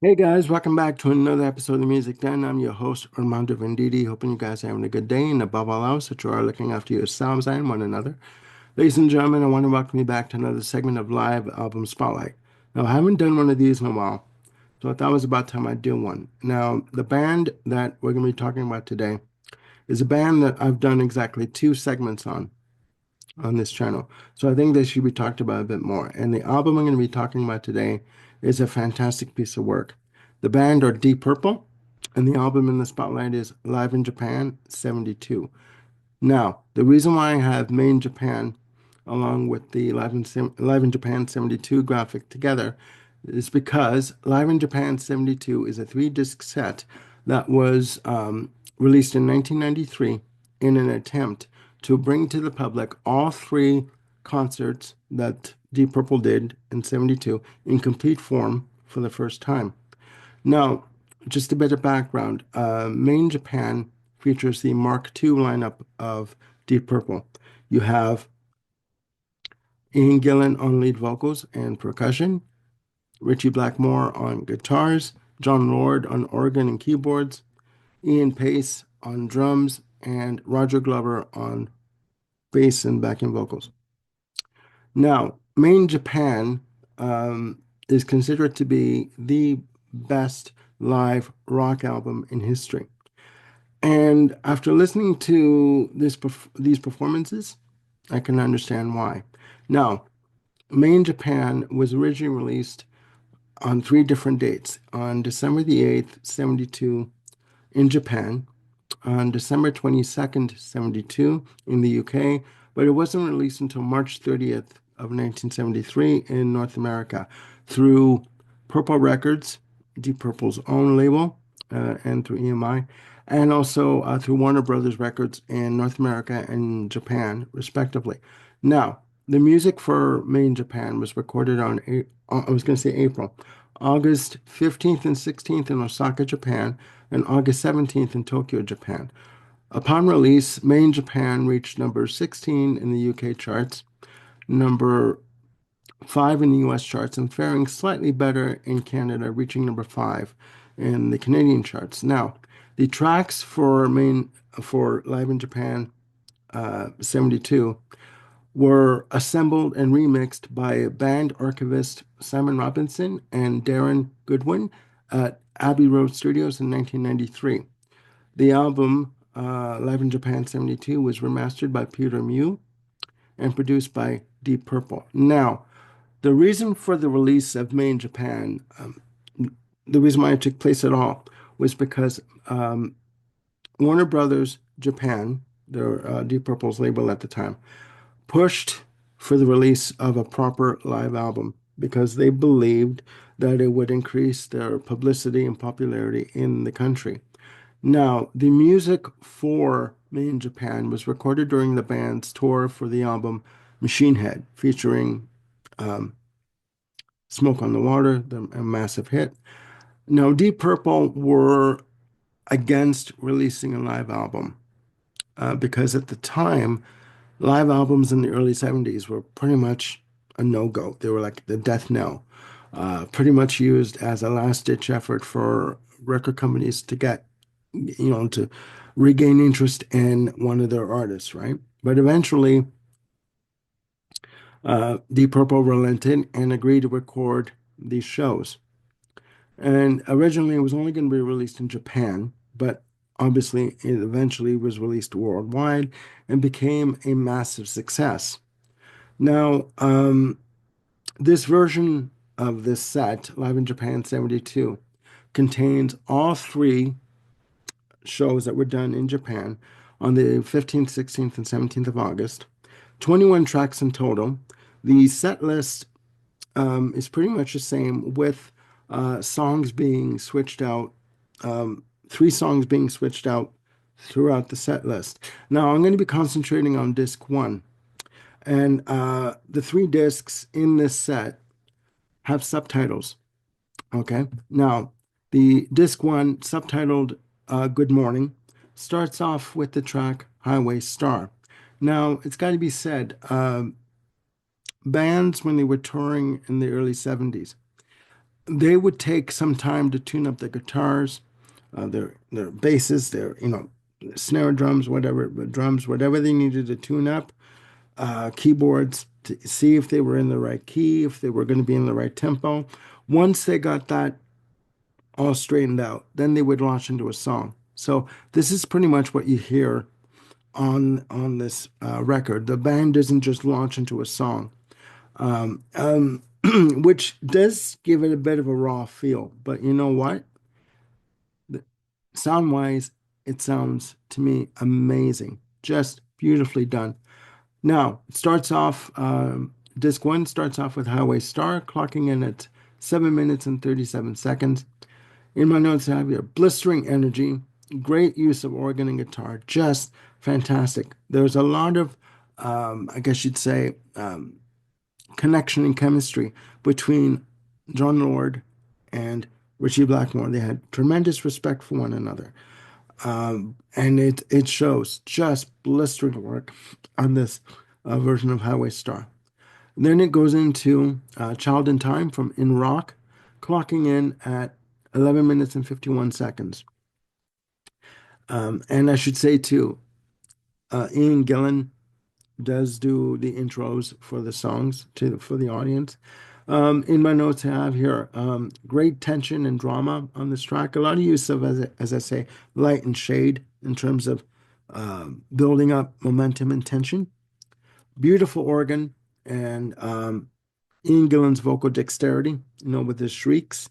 Hey guys, welcome back to another episode of the Music Den. I'm your host, Armando Venditti. Hoping you guys are having a good day and above all else that you are looking after yourselves and one another. Ladies and gentlemen, I want to welcome you back to another segment of Live Album Spotlight. Now, I haven't done one of these in a while, so I thought it was about time I do one. Now, the band that we're going to be talking about today is a band that I've done exactly two segments on this channel. So I think they should be talked about a bit more. And the album I'm going to be talking about today is a fantastic piece of work. The band are Deep Purple, and the album in the spotlight is Live in Japan 72. Now, the reason why I have Made in Japan along with the Live in Japan 72 graphic together is because Live in Japan 72 is a three-disc set that was released in 1993 in an attempt to bring to the public all three concerts that Deep Purple did in 72 in complete form for the first time. Now, just a bit of background. Main Japan features the Mark II lineup of Deep Purple. You have Ian Gillan on lead vocals and percussion, Richie Blackmore on guitars, John Lord on organ and keyboards, Ian Pace on drums, and Roger Glover on bass and backing vocals. Now, Main Japan is considered to be the best live rock album in history. And after listening to these performances, I can understand why. Now, Main Japan was originally released on three different dates. On December the 8th, 72 in Japan, on December 22nd, 72 in the UK, but it wasn't released until March 30th of 1973 in North America through Purple Records, Deep Purple's own label, and through EMI, and also through Warner Brothers Records in North America and Japan, respectively. Now, the music for Made in Japan was recorded on, I was going to say April, August 15th and 16th in Osaka, Japan, and August 17th in Tokyo, Japan. Upon release, Made in Japan reached number 16 in the UK charts, number 5 in the US charts, and faring slightly better in Canada, reaching number 5 in the Canadian charts. Now, the tracks for Live in Japan 72 were assembled and remixed by band archivist Simon Robinson and Darren Goodwin at Abbey Road Studios in 1993. The album, Live in Japan 72, was remastered by Peter Mew and produced by Deep Purple. Now, the reason for the release of Made in Japan, the reason why it took place at all, was because Warner Brothers Japan, their Deep Purple's label at the time, pushed for the release of a proper live album because they believed that it would increase their publicity and popularity in the country. Now, the music for Made in Japan was recorded during the band's tour for the album Machine Head, featuring um, Smoke on the Water, a massive hit. Now, Deep Purple were against releasing a live album because at the time, live albums in the early 70s were pretty much a no-go. They were like the death knell, pretty much used as a last-ditch effort for record companies to get, to regain interest in one of their artists, right? But eventually, Deep Purple relented and agreed to record these shows. And originally, it was only going to be released in Japan, but obviously, it eventually was released worldwide and became a massive success. Now, this version of this set, Live in Japan 72, contains all three shows that were done in Japan on the 15th, 16th, and 17th of August. 21 tracks in total. The set list is pretty much the same with songs being switched out, three songs being switched out throughout the set list. Now, I'm going to be concentrating on disc one. And the three discs in this set have subtitles. Okay. Now, the disc one, subtitled Good Morning, starts off with the track Highway Star. Now, it's got to be said, bands, when they were touring in the early 70s, they would take some time to tune up the guitars, their basses, their snare drums, whatever they needed to tune up, keyboards to see if they were in the right key, if they were going to be in the right tempo. Once they got that all straightened out, then they would launch into a song. So this is pretty much what you hear on this record. The band doesn't just launch into a song, um, um, which does give it a bit of a raw feel. But you know what? Sound wise, it sounds to me amazing, just beautifully done. Now, it starts off, disc one starts off with Highway Star, clocking in at 7 minutes and 37 seconds. In my notes, I have here blistering energy, great use of organ and guitar, just fantastic. There's a lot of, I guess you'd say, connection and chemistry between John Lord and Richie Blackmore. They had tremendous respect for one another. And it shows just blistering work on this version of Highway Star. Then it goes into Child in Time from In Rock, clocking in at 11 minutes and 51 seconds. And I should say too, Ian Gillan does do the intros for the songs for the audience. In my notes, I have here great tension and drama on this track. A lot of use of, as I say, light and shade in terms of building up momentum and tension. Beautiful organ and Ian Gillan's vocal dexterity, with his shrieks,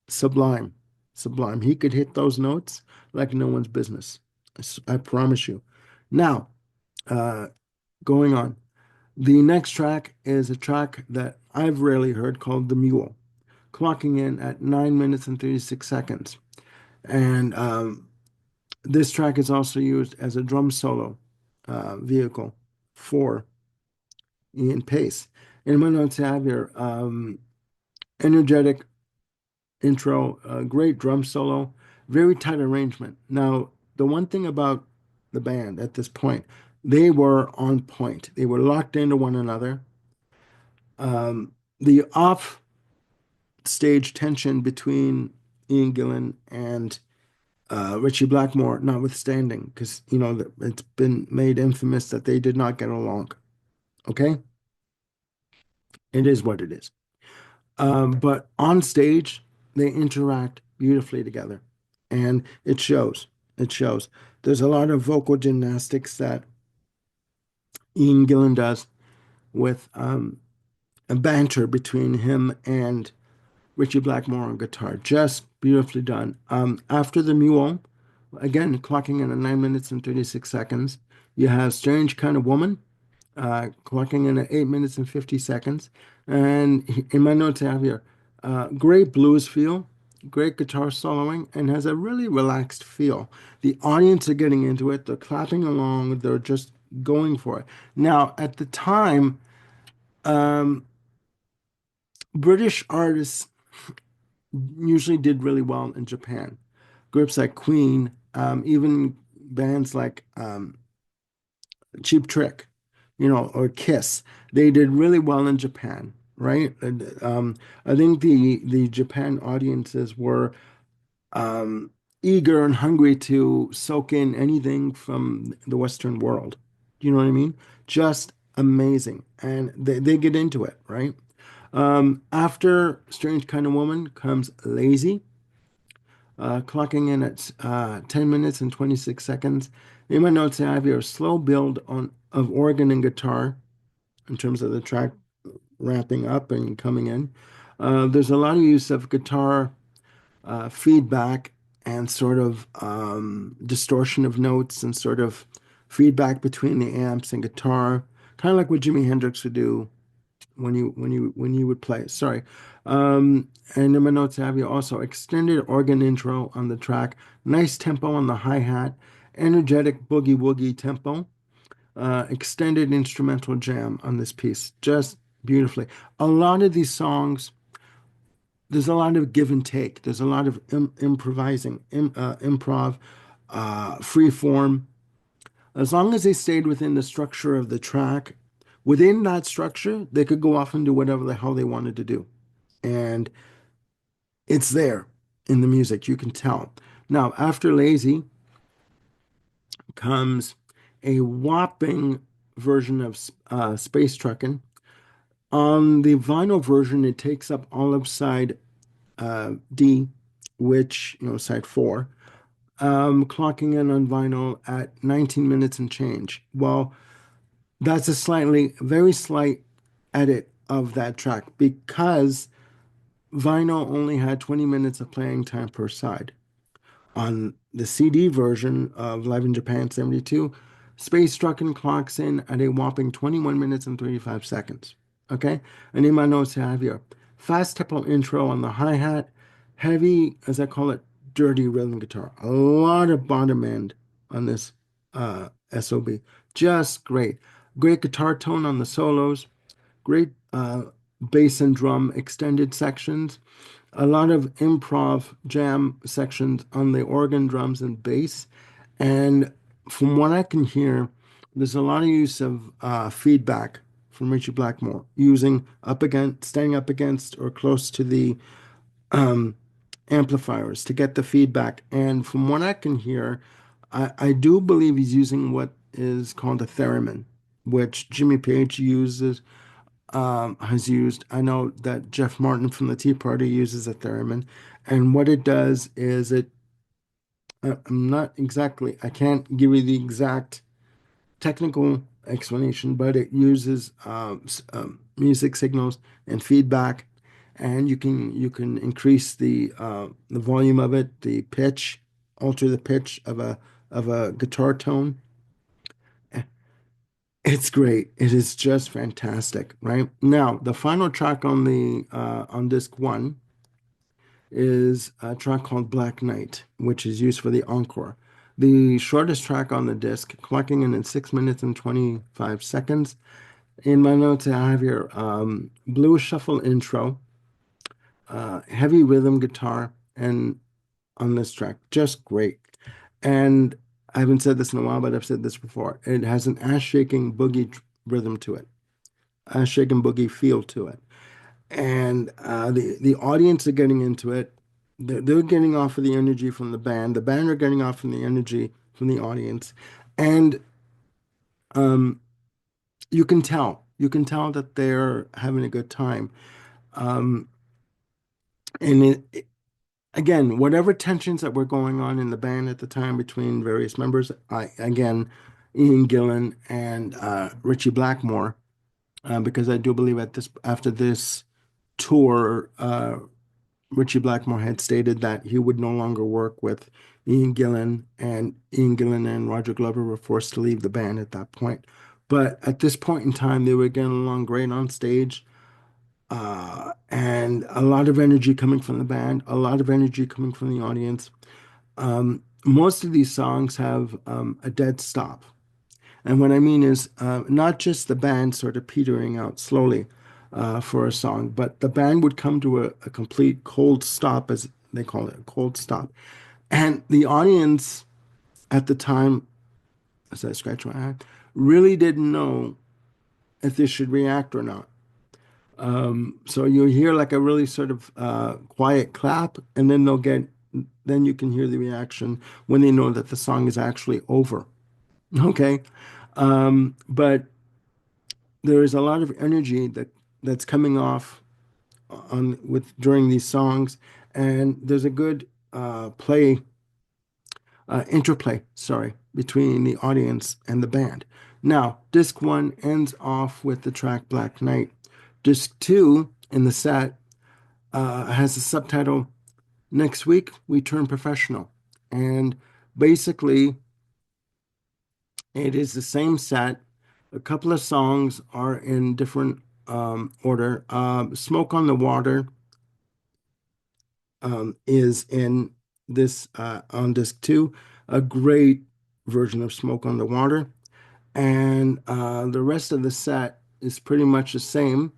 sublime, sublime. He could hit those notes like no one's business. I promise you. Now, uh, going on. The next track is a track that I've rarely heard called The Mule, clocking in at 9 minutes and 36 seconds. And this track is also used as a drum solo vehicle for Ian Pace. In my notes, I have here energetic intro, great drum solo, very tight arrangement. Now, the one thing about the band at this point, they were on point. They were locked into one another. The off stage tension between Ian Gillan and Richie Blackmore, notwithstanding, because it's been made infamous that they did not get along. Okay, it is what it is. But on stage, they interact beautifully together, and it shows. It shows. There's a lot of vocal gymnastics that Ian Gillan does with a banter between him and Richie Blackmore on guitar. Just beautifully done. After the Mule, again, clocking in at 9 minutes and 36 seconds, you have Strange Kind of Woman, clocking in at 8 minutes and 50 seconds. And in my notes I have here, great blues feel, great guitar soloing, and has a really relaxed feel. The audience are getting into it, they're clapping along, they're just going for it. Now, at the time, um, British artists usually did really well in Japan. Groups like Queen, even bands like Cheap Trick, or Kiss, they did really well in Japan, right? I think the Japan audiences were eager and hungry to soak in anything from the Western world. Do you know what I mean? Just amazing, and they get into it, right? After Strange Kind of Woman comes Lazy, clocking in at 10 minutes and 26 seconds. In my notes, I have here a slow build of organ and guitar in terms of the track ramping up and coming in. There's a lot of use of guitar feedback and sort of distortion of notes and sort of feedback between the amps and guitar, kind of like what Jimi Hendrix would do when you would play. Sorry. And in my notes I have you also extended organ intro on the track, nice tempo on the hi-hat, energetic boogie woogie tempo, extended instrumental jam on this piece, just beautifully. A lot of these songs, there's a lot of give and take. There's a lot of improvising, improv, free form. As long as they stayed within the structure of the track, within that structure, they could go off and do whatever the hell they wanted to do. And It's there in the music, you can tell. Now, after Lazy comes a whopping version of Space Truckin'. On the vinyl version, it takes up all of side D, which, side four, clocking in on vinyl at 19 minutes and change. Well, that's a very slight edit of that track because vinyl only had 20 minutes of playing time per side. On the CD version of Live in Japan 72, Space Truckin' clocks in at a whopping 21 minutes and 35 seconds. Okay? And in my notes, I have here fast tempo intro on the hi hat, heavy, as I call it, dirty rhythm guitar. A lot of bottom end on this SOB. Just great. Great guitar tone on the solos, great bass and drum extended sections, a lot of improv jam sections on the organ, drums, and bass. And from what I can hear, there's a lot of use of feedback from Richie Blackmore, using standing up against or close to the um, amplifiers to get the feedback. And from what I can hear, I do believe he's using what is called a theremin, which Jimmy Page has used. I know that Jeff Martin from the Tea Party uses a theremin, and what it does is I'm not exactly, I can't give you the exact technical explanation, but it uses music signals and feedback, and you can increase the volume of it, the pitch, alter the pitch of a guitar tone. It's great. It is just fantastic, right? Now, the final track on disc one is a track called Black Knight, which is used for the encore. The shortest track on the disc, clocking in at 6 minutes and 25 seconds. In my notes, I have here blues shuffle intro, heavy rhythm guitar, and on this track, just great. And I haven't said this in a while, but I've said this before. It has an ass shaking boogie rhythm to it, a shake and boogie feel to it. And the audience are getting into it. They're getting off of the energy from the band. The band are getting off from the energy from the audience. And um, you can tell that they're having a good time. Um, and again, whatever tensions that were going on in the band at the time between various members, again, Ian Gillan and Richie Blackmore, because I do believe after this tour, Richie Blackmore had stated that he would no longer work with Ian Gillan, and Ian Gillan and Roger Glover were forced to leave the band at that point. But at this point in time, they were getting along great on stage, and a lot of energy coming from the band, a lot of energy coming from the audience. Most of these songs have a dead stop. And what I mean is not just the band sort of petering out slowly for a song, but the band would come to a complete cold stop, as they call it, a cold stop. And the audience at the time, as I scratch my head, really didn't know if they should react or not. So you hear like a really sort of quiet clap, and then you can hear the reaction when they know that the song is actually over. Okay. But there is a lot of energy that's coming off on with during these songs, and there's a good interplay, sorry, between the audience and the band. Now, disc one ends off with the track Black Knight. Disc two in the set has a subtitle, Next Week We Turn Professional. And basically, it is the same set. A couple of songs are in different order. Smoke on the Water is in this on disc two, a great version of Smoke on the Water. And the rest of the set is pretty much the same.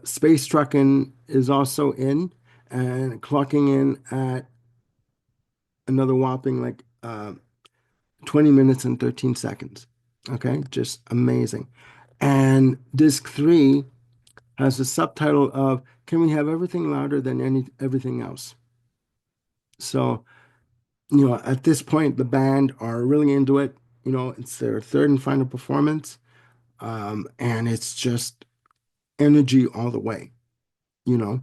Space Truckin' is also in and clocking in at another whopping 20 minutes and 13 seconds. Okay, just amazing. And disc three has a subtitle of "Can we have everything louder than everything else?" So, at this point, the band are really into it. It's their third and final performance, and it's just energy all the way. You know,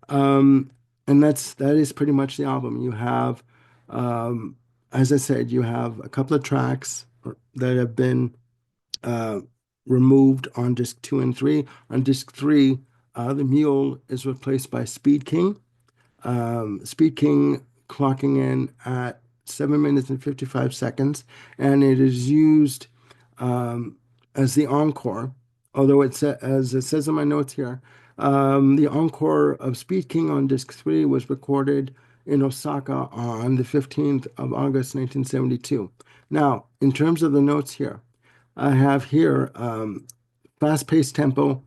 um, and that is pretty much the album. You have, um, as I said, you have a couple of tracks that have been uh, removed on disc 2 and 3. On disc 3, the Mule is replaced by Speed King. Speed King clocking in at 7 minutes and 55 seconds, and it is used um, as the encore. Although as it says in my notes here, the encore of Speed King on disc 3 was recorded in Osaka on the 15th of August 1972. Now, in terms of the notes here, I have here fast-paced tempo,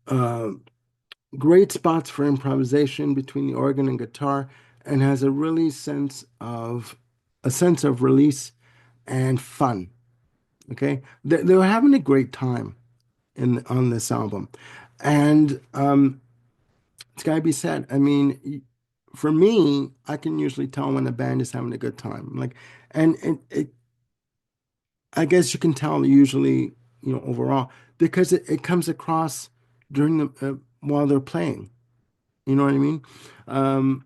uh, great spots for improvisation between the organ and guitar, and has a sense of release and fun. Okay, they were having a great time on this album, and it's got to be said. I mean, for me, I can usually tell when a band is having a good time. Like, and I guess you can tell usually, overall, because it comes across during while they're playing. You know what I mean? Um,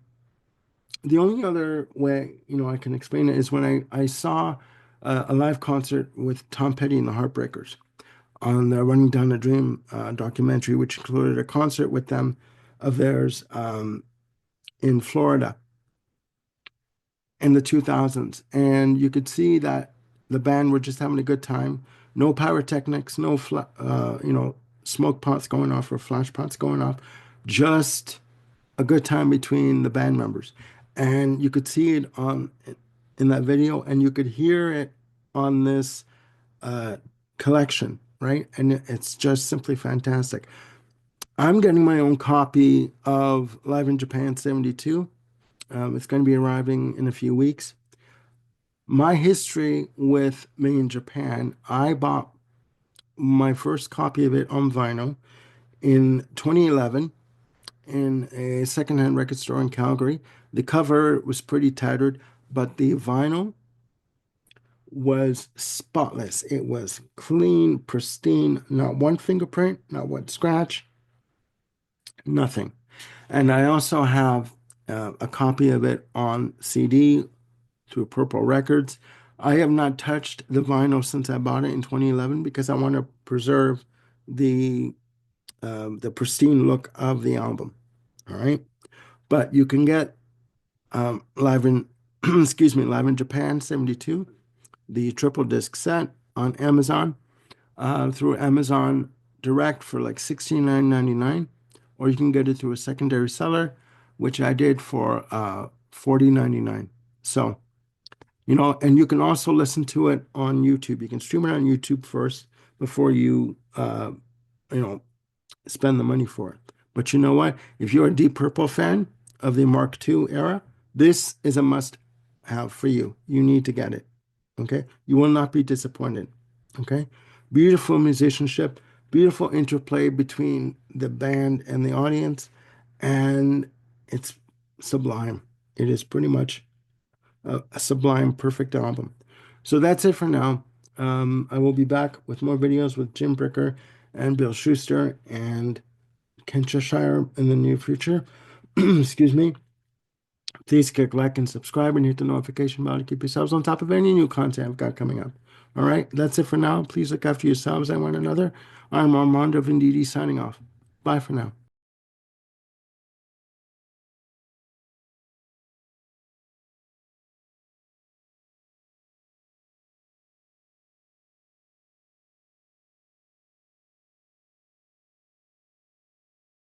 the only other way, I can explain it is when I saw a live concert with Tom Petty and the Heartbreakers on the Running Down a Dream documentary, which included a concert with them of theirs in Florida in the 2000s. And you could see that the band were just having a good time. No pyrotechnics, no smoke pots going off or flash pots going off. Just a good time between the band members. And you could see it on in that video, and you could hear it on this uh, collection, right? And it's just simply fantastic. I'm getting my own copy of Live in Japan 72. It's going to be arriving in a few weeks. My history with Made in Japan, I bought my first copy of it on vinyl in 2011 in a secondhand record store in Calgary. The cover was pretty tattered, but the vinyl was spotless. It was clean, pristine, not one fingerprint, not one scratch, nothing. And I also have a copy of it on CD through Purple Records. I have not touched the vinyl since I bought it in 2011 because I want to preserve the the pristine look of the album. All right, but you can get live in excuse me, Live in Japan 72, the triple disc set on Amazon through Amazon Direct for like $69.99, or you can get it through a secondary seller, which I did for $40.99. So, and you can also listen to it on YouTube. You can stream it on YouTube first before you know, spend the money for it. But you know what? If you're a Deep Purple fan of the Mark II era, this is a must have for you. You need to get it. Okay? You will not be disappointed. Okay? Beautiful musicianship, beautiful interplay between the band and the audience, and it's sublime. It is pretty much a sublime, perfect album. So that's it for now. I will be back with more videos with Jim Bricker and Bill Schuster and Ken Cheshire in the near future. Excuse me. Please click like and subscribe and hit the notification bell to keep yourselves on top of any new content I've got coming up. All right, that's it for now. Please look after yourselves and one another. I'm Armando Venditti signing off. Bye for now.